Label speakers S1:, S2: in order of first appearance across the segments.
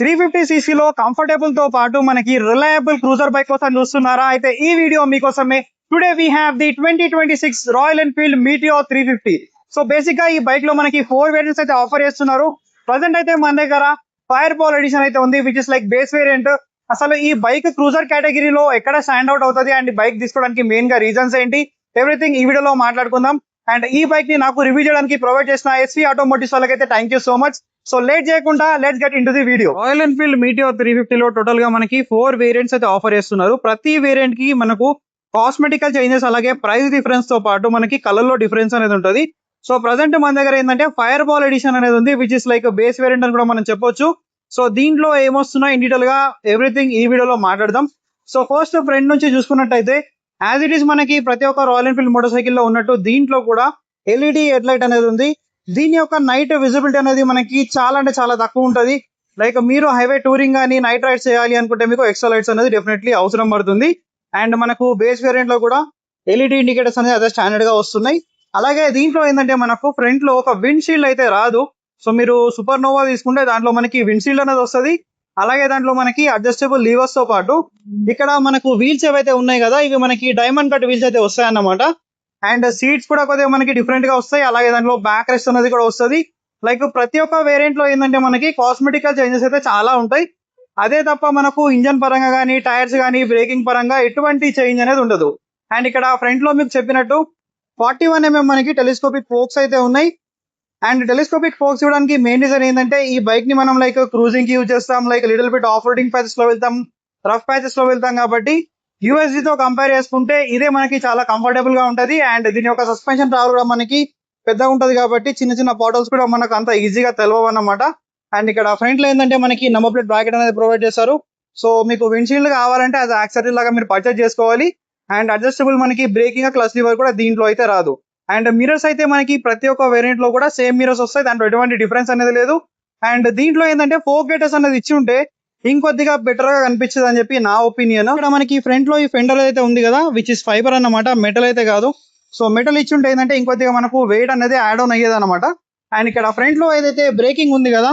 S1: 350cc లో comfortable తో పాటు మనకి రిలయబుల్ క్రూజర్ బైక్ కోసం చూస్తున్నారా? అయితే ఈ వీడియో మీకోసమే. Today we have the 2026 royal Enfield Meteor 350. So basic గా ఈ బైక్ లో మనకి 4 వేరియంట్స్ అయితే ఆఫర్ చేస్తున్నారు. ప్రజెంట్ అయితే మన దగ్గర ఫైర్ బాల్ ఎడిషన్ అయితే ఉంది, which is like base variant. అసలు ఈ బైక్ క్రూజర్ కేటగిరీలో ఎక్కడ స్టాండ్ అవుట్ అవుతుంది అండ్ బైక్ తీసుకోవడానికి మెయిన్ గా రీజన్స్ ఏంటి, ఎవ్రీథింగ్ ఈ వీడియోలో మాట్లాడుకుందాం. అండ్ ఈ బైక్ ని నాకు రివ్యూ చేయడానికి ప్రొవైడ్ చేసిన ఎస్వి ఆటోమోటివ్స్ వాళ్ళకైతే thank you so much. So late చేయకుండా let's get into the video. Royal Enfield Meteor 350 లో టోటల్ గా మనకి 4 వేరియంట్స్ అయితే ఆఫర్ చేస్తున్నారు. ప్రతి వేరియంట్ కి మనకు కాస్మెటికల్ చేంజెస్ అలాగే ప్రైస్ డిఫరెన్స్ తో పాటు మనకి కలర్ లో డిఫరెన్స్ అనేది ఉంటుంది. సో ప్రజెంట్ మన దగ్గర ఏంటంటే ఫైర్ బాల్ ఎడిషన్ అనేది ఉంది, which is like base variant అని కూడా మనం చెప్పొచ్చు. సో దీంట్లో ఏమొస్తున్నాయి ఇన్ డీటెయిల్ గా ఎవ్రీథింగ్ ఈ వీడియోలో మాట్లాడదాం. సో ఫస్ట్ ఫ్రంట్ నుంచి చూసుకున్నట్టయితే యాజ్ ఇట్ ఈస్ మనకి ప్రతి ఒక్క రాయల్ ఎన్ఫీల్డ్ మోటార్ సైకిల్ లో ఉన్నట్టు దీంట్లో కూడా ఎల్ఈడి హెడ్ లైట్ అనేది ఉంది. దీని యొక్క నైట్ విజిబిలిటీ అనేది మనకి చాలా అంటే చాలా తక్కువ ఉంటుంది. లైక్ మీరు హైవే టూరింగ్ కానీ నైట్ రైడ్ చేయాలి అనుకుంటే మీకు ఎక్స్ట్రా లైట్స్ అనేది డెఫినెట్లీ అవసరం పడుతుంది. అండ్ మనకు బేస్ వేరియంట్ లో కూడా ఎల్ఈడి ఇండికేటర్స్ అనేది అదే స్టాండర్డ్ గా వస్తున్నాయి. అలాగే దీంట్లో ఏంటంటే మనకు ఫ్రంట్ లో ఒక విండ్ షీల్డ్ అయితే రాదు. సో మీరు సూపర్ నోవా తీసుకుంటే దాంట్లో మనకి విండ్ షీల్డ్ అనేది వస్తుంది. అలాగే దాంట్లో మనకి అడ్జస్టబుల్ లీవర్స్ తో పాటు ఇక్కడ మనకు వీల్స్ ఏవైతే ఉన్నాయి కదా, ఇవి మనకి డైమండ్ కట్ వీల్స్ అయితే వస్తాయి అన్నమాట. అండ్ సీట్స్ కూడా కొద్దిగా మనకి డిఫరెంట్ గా వస్తాయి. అలాగే దాంట్లో బ్యాక్ రెస్ట్ అనేది కూడా వస్తుంది. లైక్ ప్రతి ఒక్క వేరియంట్ లో ఏంటంటే మనకి కాస్మెటికల్ చేంజెస్ అయితే చాలా ఉంటాయి. అదే తప్ప మనకు ఇంజన్ పరంగా కానీ టైర్స్ కానీ బ్రేకింగ్ పరంగా ఎటువంటి చేంజ్ అనేది ఉండదు. అండ్ ఇక్కడ ఫ్రంట్ లో మీకు చెప్పినట్టు 41mm మనకి టెలిస్కోపిక్ ఫోక్స్ అయితే ఉన్నాయి. అండ్ టెలిస్కోపిక్ ఫోక్స్ ఇవ్వడానికి మెయిన్ రీజన్ ఏంటంటే ఈ బైక్ ని మనం లైక్ క్రూజింగ్ కి యూజ్ చేస్తాం, like little bit off roading patches లో వెళ్తాం, రఫ్ ప్యాచెస్ లో వెళ్తాం. కాబట్టి యూఎస్జీ తో కంపేర్ చేసుకుంటే ఇదే మనకి చాలా కంఫర్టబుల్ గా ఉంటది. అండ్ దీని యొక్క సస్పెన్షన్ పవర్ కూడా మనకి పెద్దగా ఉంటది కాబట్టి చిన్న చిన్న పాటల్స్ కూడా మనకు అంత ఈజీగా తెలియవు అన్నమాట. అండ్ ఇక్కడ ఫ్రంట్ లో ఏంటంటే మనకి నంబర్ ప్లేట్ బ్రాకెట్ అనేది ప్రొవైడ్ చేస్తారు. సో మీకు విండ్షీల్డ్ కావాలంటే అది యాక్సెసరీ లాగా మీరు పర్చేస్ చేసుకోవాలి. అండ్ అడ్జస్టబుల్ మనకి బ్రేకింగ్ క్లచ్ లివర్ కూడా దీంట్లో అయితే రాదు. అండ్ మిరర్స్ అయితే మనకి ప్రతి ఒక్క వేరియంట్ లో కూడా సేమ్ మిరర్స్ వస్తాయి, దాంట్లో ఎటువంటి డిఫరెన్స్ అనేది లేదు. అండ్ దీంట్లో ఏంటంటే ఫోక్ గేటర్స్ అనేది ఇచ్చి ఉంటే ఇంకొద్దిగా బెటర్ గా కనిపించదు అని చెప్పి నా ఒపీనియన్. ఇక్కడ మనకి ఫ్రంట్ లో ఈ ఫెండర్ అయితే ఉంది కదా, విచ్ ఇస్ ఫైబర్ అన్నమాట, మెటల్ అయితే కాదు. సో మెటల్ ఇచ్చి ఉంటే ఏంటంటే ఇంకొద్దిగా మనకు వెయిట్ అనేది యాడ్ ఆన్ అయ్యేది అనమాట. అండ్ ఇక్కడ ఫ్రంట్ లో ఏదైతే బ్రేకింగ్ ఉంది కదా,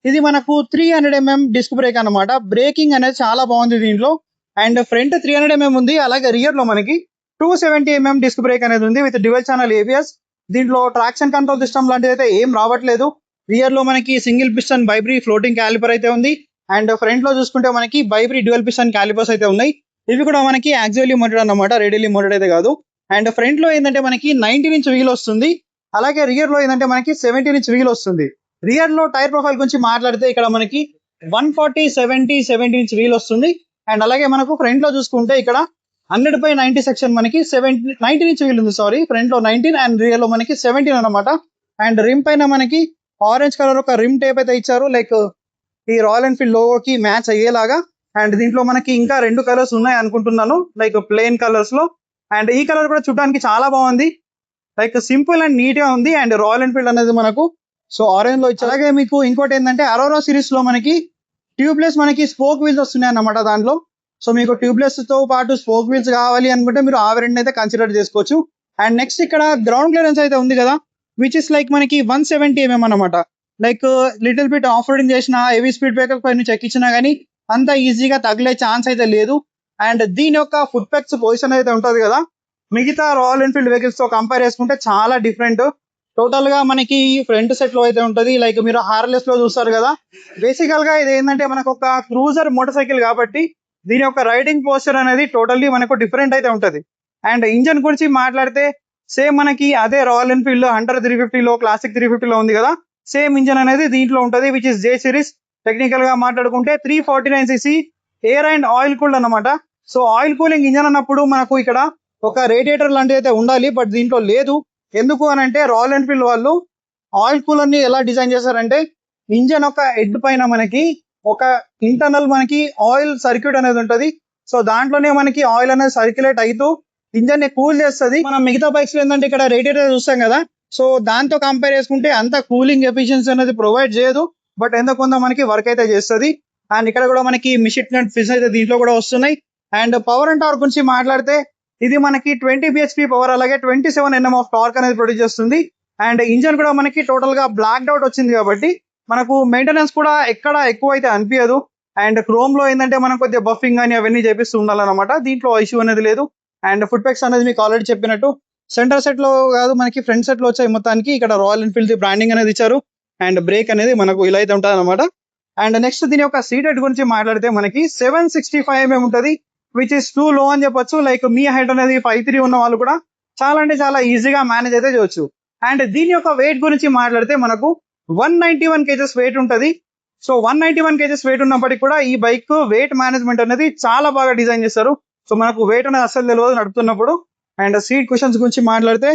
S1: ఇది మనకు 300mm డిస్క్ బ్రేక్ అనమాట. బ్రేకింగ్ అనేది చాలా బాగుంది దీంట్లో. అండ్ ఫ్రంట్ 300mm ఉంది. అలాగే రియర్ లో మనకి 270mm డిస్క్ బ్రేక్ అనేది ఉంది విత్ డ్యూయల్ ఛానల్ ఏబిఎస్. దీంట్లో ట్రాక్షన్ కంట్రోల్ సిస్టమ్ లాంటిది అయితే ఏం రావట్లేదు. రియర్ లో మనకి సింగిల్ పిస్టన్ బైబ్రీ ఫ్లోటింగ్ క్యాలిపర్ అయితే ఉంది. అండ్ ఫ్రంట్ లో చూసుకుంటే మనకి బైబ్రీ డ్యూయల్ పిస్టన్ క్యాలిపర్స్ అయితే ఉన్నాయి. ఇవి కూడా మనకి యాక్చువల్లీ మోటెడ్ అన్నమాట, రేడియల్లీ మోటెడ్ అయితే కాదు. అండ్ ఫ్రంట్ లో ఏంటంటే మనకి 19" వీల్ వస్తుంది. అలాగే రియర్ లో ఏంటంటే మనకి 17" వీల్ వస్తుంది. రియర్ లో టైర్ ప్రొఫైల్ గురించి మాట్లాడితే ఇక్కడ మనకి 140/70 వీల్ వస్తుంది. అండ్ అలాగే మనకు ఫ్రంట్ లో చూసుకుంటే ఇక్కడ 100/90 సెక్షన్ మనకి 19" వీల్ ఉంది. సారీ, ఫ్రంట్ లో 19 అండ్ రియర్ లో మనకి 17 అనమాట. అండ్ రిమ్ పైన మనకి ఆరెంజ్ కలర్ ఒక రిమ్ టేప్ అయితే ఇచ్చారు, లైక్ ఈ రాయల్ ఎన్ఫీల్డ్ లోగోకి మ్యాచ్ అయ్యేలాగా. అండ్ దీంట్లో మనకి ఇంకా 2 కలర్స్ ఉన్నాయి అనుకుంటున్నాను, లైక్ ప్లెయిన్ కలర్స్ లో. అండ్ ఈ కలర్ కూడా చూడడానికి చాలా బాగుంది, లైక్ సింపుల్ అండ్ నీట్ గా ఉంది. అండ్ రాయల్ ఎన్ఫీల్డ్ అనేది మనకు సో ఆరెంజ్ లో ఇచ్చారు. అలాగే మీకు ఇంకోటి ఏంటంటే అరోరా సిరీస్ లో మనకి ట్యూబ్లెస్ మనకి స్పోక్ వీల్స్ వస్తున్నాయి అన్నమాట దాంట్లో. సో మీకు ట్యూబ్లెస్ తో పాటు స్పోక్ వీల్స్ కావాలి అనుకుంటే మీరు ఆ వేరియంట్ అయితే కన్సిడర్ చేసుకోవచ్చు. అండ్ నెక్స్ట్ ఇక్కడ గ్రౌండ్ క్లియరెన్స్ అయితే ఉంది కదా, విచ్ ఇస్ లైక్ మనకి 170mm అనమాట. Like little bit off roading చేసిన హెవీ స్పీడ్ బ్రేకర్ పైన చెక్ ఇచ్చినా కానీ అంత ఈజీగా తగిలే ఛాన్స్ అయితే లేదు. అండ్ దీని యొక్క ఫుట్ పెక్స్ పొజిషన్ అయితే ఉంటుంది కదా, మిగతా రాయల్ ఎన్ఫీల్డ్ వెహికల్స్ తో కంపేర్ చేసుకుంటే చాలా డిఫరెంట్. టోటల్ గా మనకి ఫ్రంట్ సెట్ లో అయితే ఉంటుంది, లైక్ మీరు హార్లెస్ లో చూస్తారు కదా. బేసికల్ గా ఇది ఏంటంటే మనకు ఒక క్రూజర్ మోటార్ సైకిల్ కాబట్టి దీని యొక్క రైడింగ్ పోస్చర్ అనేది టోటల్లీ మనకు డిఫరెంట్ అయితే ఉంటుంది. అండ్ ఇంజన్ గురించి మాట్లాడితే సేమ్ మనకి అదే రాయల్ ఎన్ఫీల్డ్ హంటర్ 350 లో క్లాసిక్ 350 లో ఉంది కదా, సేమ్ ఇంజన్ అనేది దీంట్లో ఉంటుంది, which is J series. Technical గా మాట్లాడుకుంటే 349cc air and oil cooled అనమాట. సో ఆయిల్ కూలింగ్ ఇంజన్ అన్నప్పుడు మనకు ఇక్కడ ఒక రేడియేటర్ లాంటిది అయితే ఉండాలి, బట్ దీంట్లో లేదు. ఎందుకు అని అంటే రాయల్ ఎన్ఫీల్డ్ వాళ్ళు ఆయిల్ కూలర్ ని ఎలా డిజైన్ చేశారంటే ఇంజన్ ఒక హెడ్ పైన మనకి ఒక ఇంటర్నల్ మనకి ఆయిల్ సర్క్యూట్ అనేది ఉంటది. సో దాంట్లోనే మనకి ఆయిల్ అనేది సర్క్యులేట్ అవుతూ ఇంజన్ ని కూల్ చేస్తుంది. మనం మిగతా బైక్స్ లో ఏంటంటే ఇక్కడ రేడియేటర్ చూస్తాం కదా, సో దాంతో కంపేర్ చేసుకుంటే అంత కూలింగ్ ఎఫిషియన్సీ అనేది ప్రొవైడ్ చేయదు, బట్ ఎంతో కొంత మనకి వర్క్ అయితే చేస్తుంది. అండ్ ఇక్కడ కూడా మనకి మిషిన్ ఫిన్స్ అయితే దీంట్లో కూడా వస్తున్నాయి. అండ్ పవర్ అండ్ టార్క్ గురించి మాట్లాడితే ఇది మనకి 20 bhp పవర్ అలాగే 27 Nm ఆఫ్ టార్క్ అనేది ప్రొడ్యూస్ చేస్తుంది. అండ్ ఇంజన్ కూడా మనకి టోటల్ గా బ్లాక్ అవుట్ వచ్చింది కాబట్టి మనకు మెయింటెనెన్స్ కూడా ఎక్కడ ఎక్కువ అయితే అనిపించదు. అండ్ క్రోమ్ లో ఏంటంటే మనం కొద్దిగా బఫింగ్ అని అవన్నీ చేపిస్తూ ఉండాలన్నమాట. దీంట్లో ఇష్యూ అనేది లేదు. అండ్ ఫుట్ పెక్స్ అనేది మీకు ఆల్రెడీ చెప్పినట్టు సెంటర్ సెట్ లో కాదు, మనకి ఫ్రంట్ సెట్ లో వచ్చాయి మొత్తానికి. ఇక్కడ రాయల్ ఎన్ఫీల్డ్ బ్రాండింగ్ అనేది ఇచ్చారు. అండ్ బ్రేక్ అనేది మనకు ఇలా అయితే ఉంటుంది అనమాట. అండ్ నెక్స్ట్ దీని యొక్క సీట్ హైట్ గురించి మాట్లాడితే మనకి 765 ఉంటుంది, విచ్ ఇస్ టూ లో అని చెప్పొచ్చు. లైక్ మీ హైట్ అనేది 5'3" ఉన్న వాళ్ళు కూడా చాలా అంటే చాలా ఈజీగా మేనేజ్ అయితే చేయొచ్చు. అండ్ దీని యొక్క వెయిట్ గురించి మాట్లాడితే మనకు 191 kgs వెయిట్ ఉంటుంది. సో 191 kgs వెయిట్ ఉన్నప్పటికీ కూడా ఈ బైక్ వెయిట్ మేనేజ్మెంట్ అనేది చాలా బాగా డిజైన్ చేస్తారు. సో మనకు వెయిట్ అనేది అస్సలు తెలియదు నడుపుతున్నప్పుడు. అండ్ సీట్ కుషన్స్ గురించి మాట్లాడితే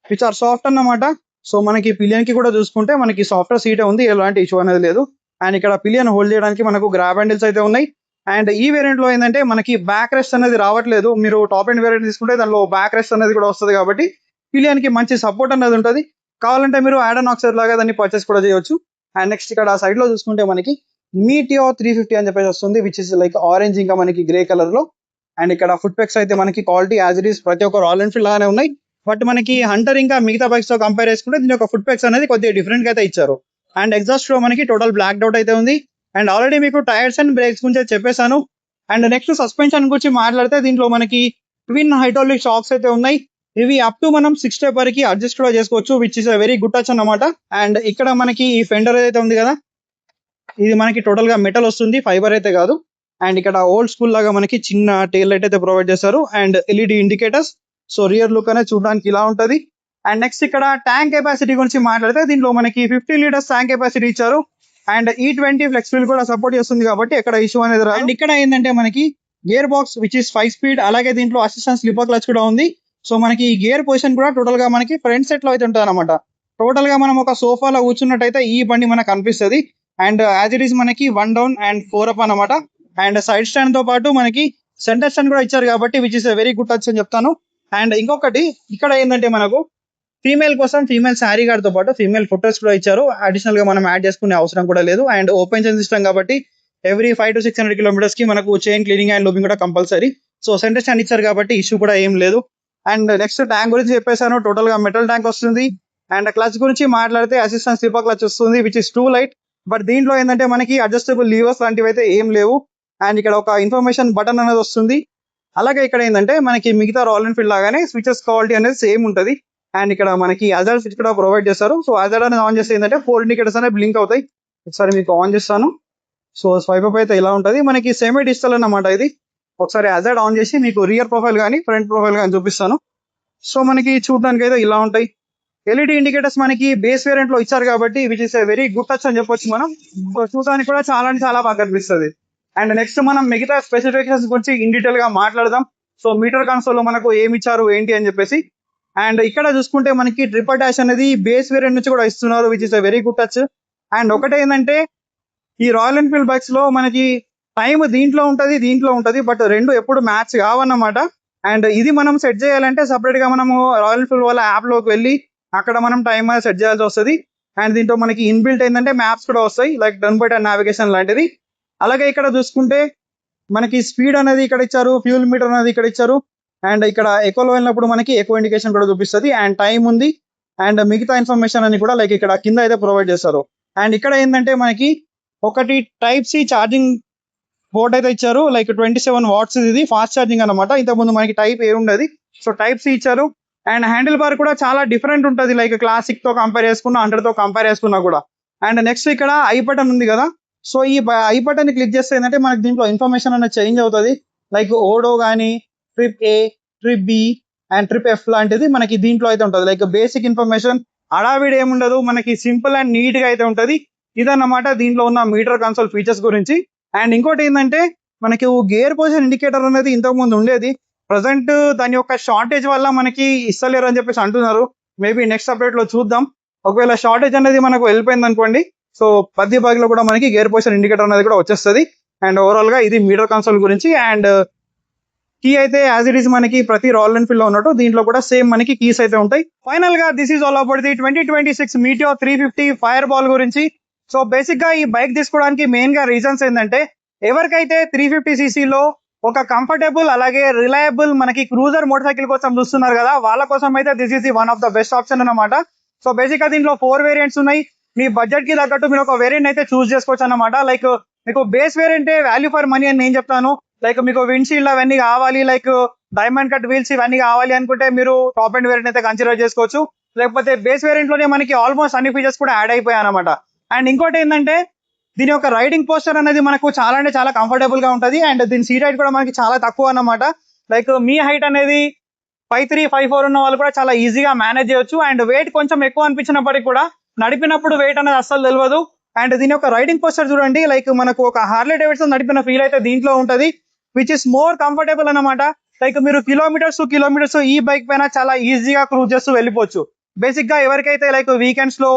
S1: విచ్ ఆర్ సాఫ్ట్ అన్నమాట. సో మనకి పిలియన్ కి కూడా చూసుకుంటే మనకి సాఫ్ట్వేర్ సీటే ఉంది, ఎలాంటి ఇష్యూ అనేది లేదు. అండ్ ఇక్కడ పిలియన్ హోల్డ్ చేయడానికి మనకు గ్రాబ్ హ్యాండిల్స్ అయితే ఉన్నాయి. అండ్ ఈ వేరియంట్ లో ఏంటంటే మనకి బ్యాక్ రెస్ట్ అనేది రావట్లేదు. మీరు టాప్ ఎండ్ వేరియంట్ తీసుకుంటే దానిలో బ్యాక్ రెస్ట్ అనేది కూడా వస్తుంది కాబట్టి పిలియన్ కి మంచి సపోర్ట్ అనేది ఉంటుంది. కావాలంటే మీరు యాడ్ అండ్ ఆక్సైడ్ లాగా దాన్ని పర్చేస్ కూడా చేయొచ్చు. అండ్ నెక్స్ట్ ఇక్కడ సైడ్ లో చూసుకుంటే మనకి మీటియో 350 అని చెప్పేసి వస్తుంది, విచ్ ఇస్ లైక్ ఆరెంజ్ ఇంకా మనకి గ్రే కలర్ లో. అండ్ ఇక్కడ ఫుట్ పెక్స్ అయితే మనకి క్వాలిటీ యాజ్ ఇట్ ఈస్ ప్రతి ఒక్క రాయల్ ఎన్ఫీల్డ్ లాగానే ఉన్నాయి. బట్ మనకి హంటర్ ఇంకా మిగతా బైక్స్ తో కంపేర్ చేసుకుంటే దీని యొక్క ఫుట్ పెక్స్ అనేది కొద్దిగా డిఫరెంట్ గా అయితే ఇచ్చారు. అండ్ ఎగ్జాస్ట్ లో మనకి టోటల్ బ్లాక్ అవుట్ అయితే ఉంది. అండ్ ఆల్రెడీ మీకు టైర్స్ అండ్ బ్రేక్స్ గురించి చెప్పేశాను. అండ్ నెక్స్ట్ సస్పెన్షన్ గురించి మాట్లాడితే దీంట్లో మనకి ట్విన్ హైడ్రాలిక్ షాక్స్ అయితే ఉన్నాయి. ఇవి అప్ టు మనం 6 స్టెప్ వరకు అడ్జస్ట్ కూడా చేసుకోవచ్చు, which is a very good touch అన్నమాట. అండ్ ఇక్కడ మనకి ఈ ఫెండర్ అయితే ఉంది కదా, ఇది మనకి టోటల్ గా మెటల్ వస్తుంది, ఫైబర్ అయితే కాదు. అండ్ ఇక్కడ ఓల్డ్ స్కూల్ లాగా మనకి చిన్న టైల్ లైట్ అయితే ప్రొవైడ్ చేస్తారు. And LED indicators. So rear look అనేది చూడడానికి ఇలా ఉంటది. అండ్ నెక్స్ట్ ఇక్కడ ట్యాంక్ కెపాసిటీ గురించి మాట్లాడితే దీంట్లో మనకి 15 లీటర్స్ ట్యాంక్ కెపాసిటీ ఇచ్చారు. అండ్ E20 ఫ్లెక్స్ వీల్ కూడా సపోర్ట్ చేస్తుంది కాబట్టి ఎక్కడ ఇష్యూ అనేది రాదు. అండ్ ఇక్కడ ఏంటంటే మనకి gear box which is 5 speed, అలాగే దీంట్లో అసిస్టెంట్ స్లిప్పర్ క్లచ్ కూడా ఉంది. సో మనకి ఈ గేర్ పొజిషన్ కూడా టోటల్ గా మనకి ఫ్రంట్ సెట్ లో అయితే ఉంటుంది అనమాట. టోటల్ గా మనం ఒక సోఫాలో కూర్చున్నట్టయితే ఈ బండి మనకు కనిపిస్తుంది. అండ్ యాజ్ ఇట్ ఈస్ మనకి 1 డౌన్ అండ్ 4 అప్ అనమాట. అండ్ సైడ్ స్టాండ్ తో పాటు మనకి సెంటర్ స్టాండ్ కూడా ఇచ్చారు కాబట్టి which is very good touch అని చెప్తాను. అండ్ ఇంకొకటి ఇక్కడ ఏంటంటే మనకు ఫీమేల్ కోసం ఫీమేల్ శారీ గార్డ్ తో పాటు ఫీమేల్ ఫుటర్స్ కూడా ఇచ్చారు. అడిషనల్ గా మనం యాడ్ చేసుకునే అవసరం కూడా లేదు. అండ్ ఓపెన్ చైన్ సిస్టమ్ కాబట్టి ఎవ్రీ 500 to 600 kilometers కి మనకు చైన్ క్లీనింగ్ అండ్ లూపింగ్ కూడా కంపల్సరీ. సో సెంటర్ స్టాండ్ ఇచ్చారు కాబట్టి ఇష్యూ కూడా ఏం లేదు. అండ్ నెక్స్ట్ ట్యాంక్ గురించి చెప్పేసాను, టోటల్ గా మెటల్ ట్యాంక్ వస్తుంది. అండ్ క్లచ్ గురించి మాట్లాడితే అసిస్టెంట్ స్లిప్పర్ క్లచ్ వస్తుంది, which is two light. But దీంట్లో ఏంటంటే మనకి అడ్జస్టబుల్ లీవర్స్ లాంటివి అయితే ఏం లేవు. అండ్ ఇక్కడ ఒక ఇన్ఫర్మేషన్ బటన్ అనేది వస్తుంది. అలాగే ఇక్కడ ఏంటంటే మనకి మిగతా రాయల్ ఎన్ఫీల్డ్ లాగానే స్విచెస్ క్వాలిటీ అనేది సేమ్ ఉంటుంది. అండ్ ఇక్కడ మనకి అజాడ్ స్విచ్ కూడా ప్రొవైడ్ చేస్తారు. సో అజాడ్ అనేది ఆన్ చేస్తే ఏంటంటే 4 ఇండికేటర్స్ అనేవి బ్లింక్ అవుతాయి. ఒకసారి మీకు ఆన్ చేస్తాను. సో స్వైప్ అప్ అయితే ఇలా ఉంటుంది. మనకి సెమీ డిజిటల్ అన్నమాట ఇది. ఒకసారి అజాడ్ ఆన్ చేసి మీకు రియర్ ప్రొఫైల్ కానీ ఫ్రంట్ ప్రొఫైల్ కానీ చూపిస్తాను. సో మనకి చూడడానికి అయితే ఇలా ఉంటాయి. ఎల్ఈడి ఇండికేటర్స్ మనకి బేస్ వేరియంట్ లో ఇచ్చారు కాబట్టి which is very good touch అని చెప్పొచ్చు మనం. చూడడానికి కూడా చాలా అంటే చాలా బాగా కనిపిస్తుంది. అండ్ నెక్స్ట్ మనం మిగతా స్పెసిఫికేషన్స్ గురించి ఇన్ డీటెయిల్ గా మాట్లాడదాం. సో మీటర్ కన్సోల్ లో మనకు ఏమి ఇచ్చారు ఏంటి అని చెప్పేసి. అండ్ ఇక్కడ చూసుకుంటే మనకి ట్రిపుల్ డాష్ అనేది బేస్ వేరియంట్ నుంచి కూడా ఇస్తున్నారు, which is very good touch. And ఒకటే ఏంటంటే ఈ రాయల్ ఎన్ఫీల్డ్ బైక్స్ లో మనకి టైం దీంట్లో ఉంటది బట్ రెండు ఎప్పుడు మ్యాచ్ కావన్నమాట. అండ్ ఇది మనం సెట్ చేయాలంటే సపరేట్ గా మనము రాయల్ ఎన్ఫీల్డ్ వాళ్ళ యాప్ లోకి వెళ్ళి అక్కడ మనం టైం సెట్ చేయాల్సి వస్తుంది. అండ్ దీంట్లో మనకి ఇన్బిల్ట్ ఏంటంటే మ్యాప్స్ కూడా వస్తాయి, like turn by turn navigation లాంటిది. అలాగే ఇక్కడ చూసుకుంటే మనకి స్పీడ్ అనేది ఇక్కడ ఇచ్చారు, ఫ్యూల్ మీటర్ అనేది ఇక్కడ ఇచ్చారు. అండ్ ఇక్కడ ఎకోలో వెళ్ళినప్పుడు మనకి ఎకో ఇండికేషన్ కూడా చూపిస్తుంది. అండ్ టైం ఉంది. అండ్ మిగతా ఇన్ఫర్మేషన్ అని కూడా లైక్ ఇక్కడ కింద అయితే ప్రొవైడ్ చేస్తారు. అండ్ ఇక్కడ ఏంటంటే మనకి ఒకటి టైప్ సి ఛార్జింగ్ పోర్ట్ అయితే ఇచ్చారు, లైక్ 27 watts. ఇది ఫాస్ట్ ఛార్జింగ్ అనమాట. ఇంతకుముందు మనకి టైప్ ఏ ఉండేది, సో టైప్ సి ఇచ్చారు. అండ్ హ్యాండిల్ బార్ కూడా చాలా డిఫరెంట్ ఉంటుంది, లైక్ క్లాసిక్ తో కంపేర్ చేసుకున్నా 100 తో కంపేర్ చేసుకున్నా కూడా. అండ్ నెక్స్ట్ ఇక్కడ ఐ బటన్ ఉంది కదా, సో ఈ ఐ బటన్ ని క్లిక్ చేస్తే ఏంటంటే మనకి దీంట్లో ఇన్ఫర్మేషన్ అనేది చేంజ్ అవుతుంది, లైక్ ఓడో కానీ trip A, trip B and trip F లాంటిది మనకి దీంట్లో అయితే ఉంటుంది. లైక్ బేసిక్ ఇన్ఫర్మేషన్ అడావిడి ఏముండదు, మనకి సింపుల్ అండ్ నీట్ గా అయితే ఉంటుంది. ఇదన్నమాట దీంట్లో ఉన్న మీటర్ కన్సోల్ ఫీచర్స్ గురించి. అండ్ ఇంకోటి ఏంటంటే మనకి గేర్ పొజిషన్ ఇండికేటర్ అనేది ఇంతకు ముందు ఉండేది, ప్రజెంట్ దాని యొక్క షార్టేజ్ వల్ల మనకి ఇస్తలేరు అని చెప్పేసి అంటున్నారు. మేబీ నెక్స్ట్ అప్డేట్ లో చూద్దాం. ఒకవేళ షార్టేజ్ అనేది మనకు వెళ్ళిపోయింది అనుకోండి, సో ప్రతి బైక్ లో కూడా మనకి గేర్ పొజిషన్ ఇండికేటర్ అనేది కూడా వచ్చేస్తుంది. అండ్ ఓవరాల్ గా ఇది మీటర్ కన్సోల్ గురించి. అండ్ కీ అయితే యాజ్ ఇట్ ఈస్ మనకి ప్రతి రాయల్ ఎన్ఫీల్డ్ లో ఉన్నట్టు దీంట్లో కూడా సేమ్ మనకి కీస్ అయితే ఉంటాయి. ఫైనల్ గా this is all about the 2026 మీటియో 350 fire ball గురించి. సో బేసిక్ గా ఈ బైక్ తీసుకోవడానికి మెయిన్ గా రీజన్స్ ఏంటంటే, ఎవరికైతే 350cc లో ఒక కంఫర్టబుల్ అలాగే రిలయబుల్ మనకి క్రూజర్ మోటార్ సైకిల్ కోసం చూస్తున్నారు కదా, వాళ్ళ కోసం అయితే this is the one of the best option అన్నమాట. సో బేసిక్ గా దీంట్లో 4 వేరియంట్స్ ఉన్నాయి. మీ బడ్జెట్ కి తగ్గట్టు మీరు ఒక వేరియంట్ అయితే చూస్ చేసుకోవచ్చు అన్నమాట. లైక్ మీకు base variant value for money అని నేను చెప్తాను. లైక్ మీకు విండ్షీల్డ్ అవన్నీ కావాలి, లైక్ డైమండ్ కట్ వీల్స్ ఇవన్నీ కావాలి అనుకుంటే మీరు టాప్ అండ్ వేరియంట్ అయితే కన్సిడర్ చేసుకోవచ్చు. లేకపోతే బేస్ వేరియంట్ లోనే మనకి ఆల్మోస్ట్ అన్ని ఫీచర్స్ కూడా యాడ్ అయిపోయాయి అనమాట. అండ్ ఇంకోటి ఏంటంటే దీని యొక్క రైడింగ్ పోస్టర్ అనేది మనకు చాలా అంటే చాలా కంఫర్టబుల్ గా ఉంటది. అండ్ దీని సీట్ హైట్ కూడా మనకి చాలా తక్కువ అన్నమాట. లైక్ మీ హైట్ అనేది 5'3", 5'4" ఉన్న వాళ్ళు కూడా చాలా ఈజీగా మేనేజ్ చేయొచ్చు. అండ్ వెయిట్ కొంచెం ఎక్కువ అనిపించినప్పటికీ కూడా నడిపినప్పుడు వెయిట్ అనేది అస్సలు తెలియదు. అండ్ దీని యొక్క రైడింగ్ పోస్టర్ చూడండి, లైక్ మనకు ఒక హార్లీ డేవిడ్సన్ నడిపిన ఫీల్ అయితే దీంట్లో ఉంటది, విచ్ ఇస్ మోర్ కంఫర్టబుల్ అన్నమాట. లైక్ మీరు కిలోమీటర్స్ ఈ బైక్ పైన చాలా ఈజీగా క్రూజ్ చేస్తూ వెళ్ళిపోవచ్చు. బేసిక్ గా ఎవరికైతే లైక్ వీకెండ్స్ లో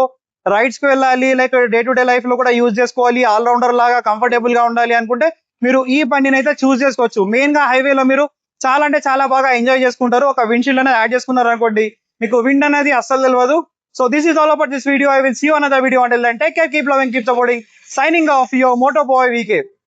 S1: రైడ్స్ కి వెళ్ళాలి, like day to day life లో కూడా యూజ్ చేసుకోవాలి, ఆల్ రౌండర్ లాగా కంఫర్టబుల్ గా ఉండాలి అనుకుంటే మీరు ఈ బండిని అయితే చూస్ చేసుకోవచ్చు. మెయిన్ గా హైవేలో మీరు చాలా అంటే చాలా బాగా ఎంజాయ్ చేసుకుంటారు. ఒక విండ్షీల్డ్ అనేది యాడ్ చేసుకున్నారు అనుకోండి, మీకు విండ్ అనేది అస్సలు తెలియదు. So this is all about this video. I will see you another video. Until then, take care, keep loving, keep supporting. Signing off, your Moto Boy VK.